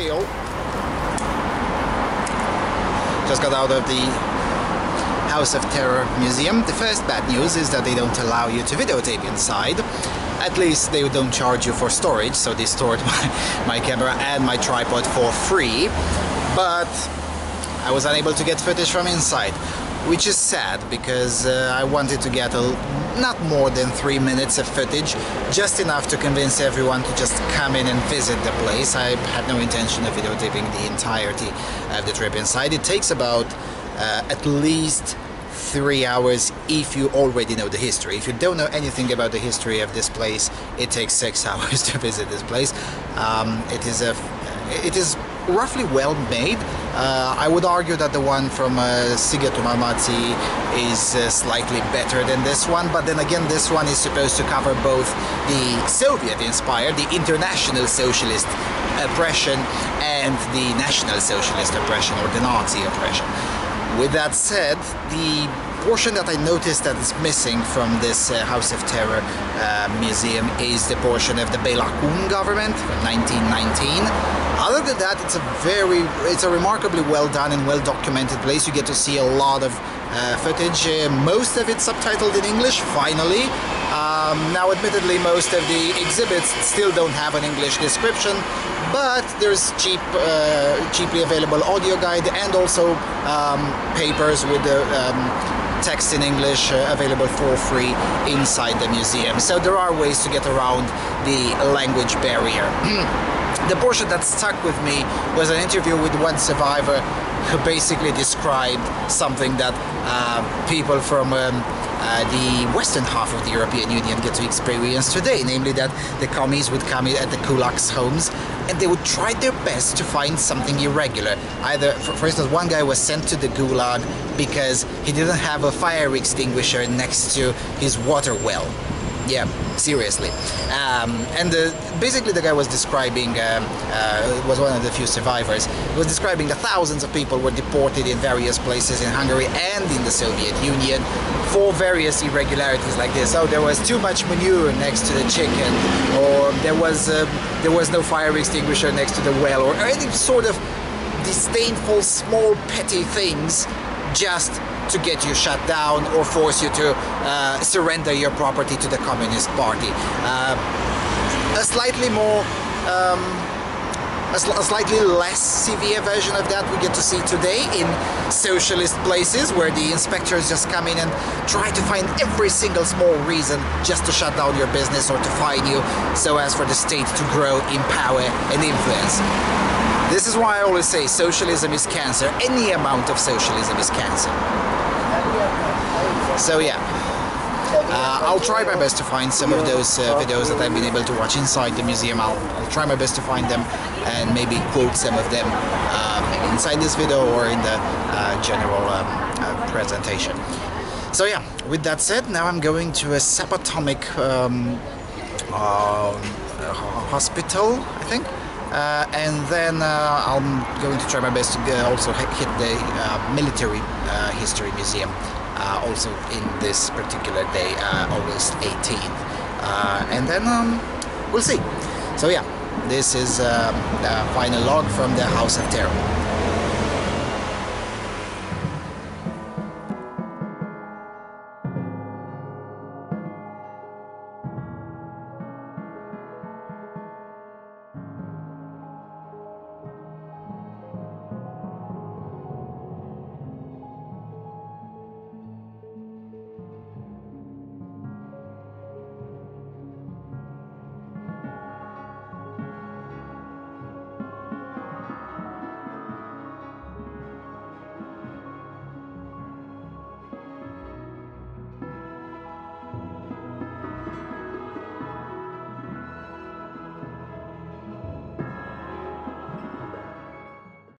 fail. Just got out of the House of Terror Museum. The first bad news is that they don't allow you to videotape inside. At least they don't charge you for storage, so they stored my camera and my tripod for free. But I was unable to get footage from inside, which is sad because I wanted to get not more than 3 minutes of footage, just enough to convince everyone to just come in and visit the place. I had no intention of videotaping the entirety of the trip inside. It takes about at least 3 hours if you already know the history. If you don't know anything about the history of this place, it takes 6 hours to visit this place. It is roughly well made. I would argue that the one from Szigetomármárci is slightly better than this one, but then again this one is supposed to cover both the Soviet-inspired, the international socialist oppression and the national socialist oppression, or the Nazi oppression. With that said, the portion that I noticed that is missing from this House of Terror museum is the portion of the Béla Kun government from 1919. Other than that, it's a remarkably well done and well documented place. You get to see a lot of footage, most of it subtitled in English, finally. Now admittedly most of the exhibits still don't have an English description, but there's cheaply available audio guide and also papers with the text in English available for free inside the museum. So there are ways to get around the language barrier. The portion that stuck with me was an interview with one survivor who basically described something that people from the western half of the European Union get to experience today, namely that the commies would come at the kulaks' homes and they would try their best to find something irregular. Either, for instance, one guy was sent to the gulag because he didn't have a fire extinguisher next to his water well. Yeah, seriously. Basically the guy was describing, was one of the few survivors, he was describing that thousands of people were deported in various places in Hungary and in the Soviet Union for various irregularities like this. Oh, there was too much manure next to the chicken, or there was no fire extinguisher next to the well, or any sort of disdainful, small, petty things just to get you shut down or force you to surrender your property to the Communist Party. A slightly more, a slightly less severe version of that we get to see today in socialist places, where the inspectors just come in and try to find every single small reason just to shut down your business or to fine you, so as for the state to grow in power and influence. This is why I always say socialism is cancer. Any amount of socialism is cancer. So yeah, I'll try my best to find some of those videos that I've been able to watch inside the museum. I'll try my best to find them and maybe quote some of them inside this video or in the general presentation. So yeah, with that said, now I'm going to a subatomic hospital, I think. And then I'm going to try my best to also hit the military history museum also in this particular day, August 18th. And then we'll see. So yeah, this is the final log from the House of Terror.